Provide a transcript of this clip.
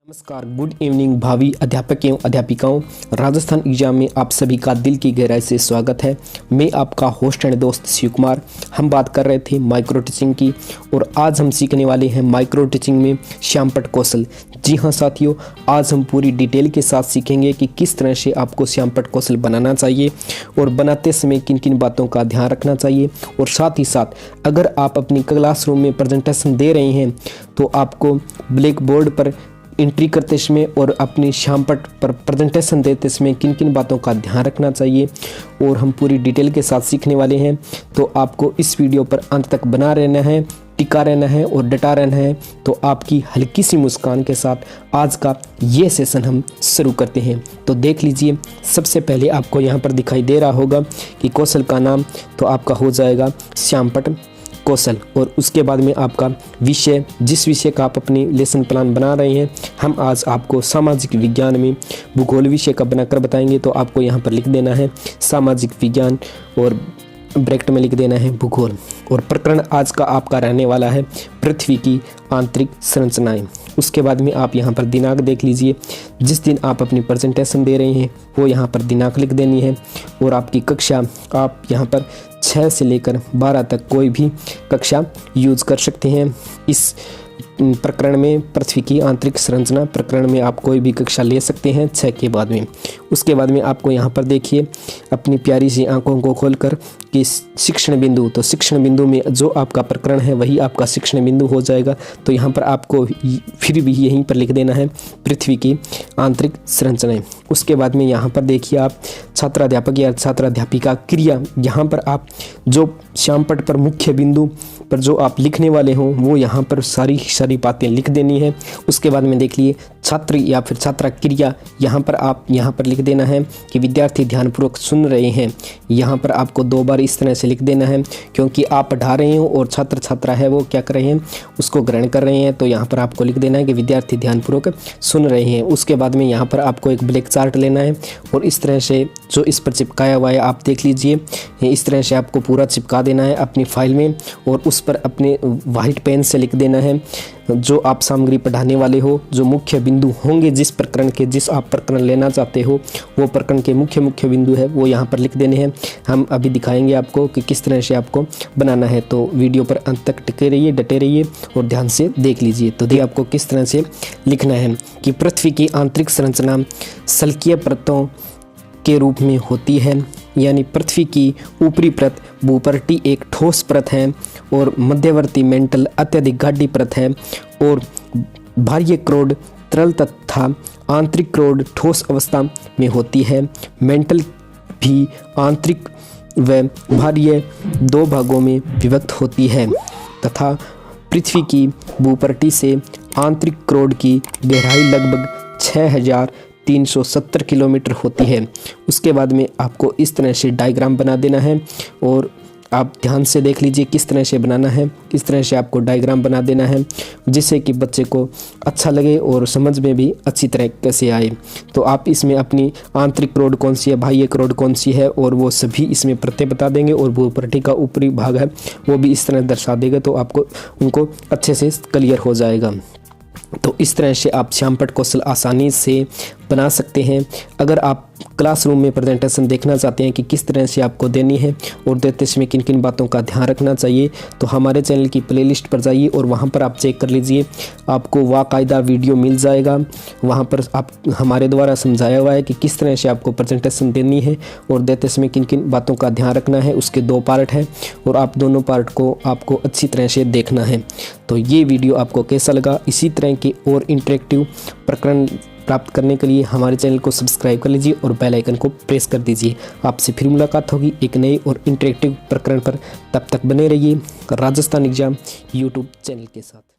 नमस्कार, good evening भावी अध्यापक एवं अध्यापिकाओं। राजस्थान एग्जाम में आप सभी का दिल की गहराई से स्वागत है। मैं आपका होस्ट एंड दोस्त शिव कुमार। हम बात कर रहे थे माइक्रो टीचिंग की और आज हम सीखने वाले हैं माइक्रो टीचिंग में श्यामपट्ट कौशल। जी हाँ साथियों, आज हम पूरी डिटेल के साथ सीखेंगे कि किस तरह से आपको श्यामपट्ट कौशल बनाना चाहिए और बनाते समय किन किन बातों का ध्यान रखना चाहिए। और साथ ही साथ अगर आप अपनी क्लासरूम में प्रेजेंटेशन दे रहे हैं तो आपको ब्लैक बोर्ड पर एंट्री करते समय और अपनी श्यामपट्ट पर प्रेजेंटेशन देते समय किन किन बातों का ध्यान रखना चाहिए और हम पूरी डिटेल के साथ सीखने वाले हैं। तो आपको इस वीडियो पर अंत तक बना रहना है, टिका रहना है और डटा रहना है। तो आपकी हल्की सी मुस्कान के साथ आज का ये सेशन हम शुरू करते हैं। तो देख लीजिए, सबसे पहले आपको यहाँ पर दिखाई दे रहा होगा कि कौशल का नाम तो आपका हो जाएगा श्यामपट्ट कौशल और उसके बाद में आपका विषय, जिस विषय का आप अपनी लेसन प्लान बना रहे हैं। हम आज आपको सामाजिक विज्ञान में भूगोल विषय का बनाकर बताएंगे। तो आपको यहाँ पर लिख देना है सामाजिक विज्ञान और ब्रैकेट में लिख देना है भूगोल। और प्रकरण आज का आपका रहने वाला है पृथ्वी की आंतरिक संरचनाएं। उसके बाद में आप यहाँ पर दिनांक देख लीजिए, जिस दिन आप अपनी प्रेजेंटेशन दे रहे हैं वो यहाँ पर दिनांक लिख देनी है। और आपकी कक्षा आप यहाँ पर 6 से लेकर 12 तक कोई भी कक्षा यूज़ कर सकते हैं। इस प्रकरण में पृथ्वी की आंतरिक संरचना प्रकरण में आप कोई भी कक्षा ले सकते हैं 6 के बाद में। उसके बाद में आपको यहाँ पर देखिए अपनी प्यारी सी आंखों को खोलकर कि शिक्षण बिंदु, तो शिक्षण बिंदु में जो आपका प्रकरण है वही आपका शिक्षण बिंदु हो जाएगा। तो यहाँ पर आपको फिर भी यहीं पर लिख देना है पृथ्वी की आंतरिक संरचनाएं। उसके बाद में यहाँ पर देखिए आप छात्राध्यापक या छात्राध्यापिका क्रिया, यहाँ पर आप जो श्यामपट्ट पर मुख्य बिंदु पर जो आप लिखने वाले हों वो यहाँ पर सारी बातें लिख देनी है। उसके बाद में देख लिए छात्र या फिर छात्रा क्रिया, यहाँ पर आप यहाँ पर लिख देना है कि विद्यार्थी ध्यानपूर्वक सुन रहे हैं। यहाँ पर आपको 2 बार इस तरह से लिख देना है क्योंकि आप पढ़ा रहे हो और छात्र छात्रा है वो क्या कर रहे हैं, उसको ग्रहण कर रहे हैं। तो यहाँ पर आपको लिख देना है कि विद्यार्थी ध्यानपूर्वक सुन रहे हैं। उसके बाद में यहाँ पर आपको एक ब्लैक चार्ट लेना है और इस तरह से जो इस पर चिपकाया हुआ है आप देख लीजिए, इस तरह से आपको पूरा चिपका देना है अपनी फाइल में और उस पर अपने वाइट पेन से लिख देना है जो आप सामग्री पढ़ाने वाले हो, जो मुख्य बिंदु होंगे जिस प्रकरण के, जिस आप प्रकरण लेना चाहते हो वो प्रकरण के मुख्य बिंदु है वो यहाँ पर लिख देने हैं। हम अभी दिखाएंगे आपको कि किस तरह से आपको बनाना है। तो वीडियो पर अंत तक टिके रहिए, डटे रहिए और ध्यान से देख लीजिए। तो देखिए आपको किस तरह से लिखना है कि पृथ्वी की आंतरिक संरचना सल्कीय परतों के रूप में होती है, यानी पृथ्वी की ऊपरी परत भूपर्टी एक ठोस परत है और मध्यवर्ती मेंटल अत्यधिक गाढ़ी परत है और बाह्य क्रोड तरल तथा आंतरिक क्रोड ठोस अवस्था में होती है। मेंटल भी आंतरिक व बाह्य 2 भागों में विभक्त होती है तथा पृथ्वी की भूपर्टी से आंतरिक क्रोड की गहराई लगभग 6370 किलोमीटर होती है। उसके बाद में आपको इस तरह से डायग्राम बना देना है और आप ध्यान से देख लीजिए किस तरह से बनाना है। इस तरह से आपको डायग्राम बना देना है जिससे कि बच्चे को अच्छा लगे और समझ में भी अच्छी तरह कैसे आए। तो आप इसमें अपनी आंतरिक क्रोड कौन सी है, बाह्य क्रोड कौन सी है और वो सभी इसमें प्रत्यय बता देंगे और भूपर्टी का ऊपरी भाग है वो भी इस तरह दर्शा देगा। तो आपको उनको अच्छे से क्लियर हो जाएगा। तो इस तरह से आप श्यामपट्ट कौशल आसानी से बना सकते हैं। अगर आप क्लासरूम में प्रेजेंटेशन देखना चाहते हैं कि किस तरह से आपको देनी है और देते समय किन किन बातों का ध्यान रखना चाहिए तो हमारे चैनल की प्लेलिस्ट पर जाइए और वहां पर आप चेक कर लीजिए, आपको बाकायदा वीडियो मिल जाएगा। वहां पर आप हमारे द्वारा समझाया हुआ है कि किस तरह से आपको प्रेजेंटेशन देनी है और देते समय किन किन बातों का ध्यान रखना है। उसके 2 पार्ट हैं और आप दोनों पार्ट को आपको अच्छी तरह से देखना है। तो ये वीडियो आपको कैसा लगा, इसी तरह के और इंटरेक्टिव प्रकरण प्राप्त करने के लिए हमारे चैनल को सब्सक्राइब कर लीजिए और बेल आइकन को प्रेस कर दीजिए। आपसे फिर मुलाकात होगी एक नए और इंटरेक्टिव प्रकरण पर। तब तक बने रहिए राजस्थान एग्जाम यूट्यूब चैनल के साथ।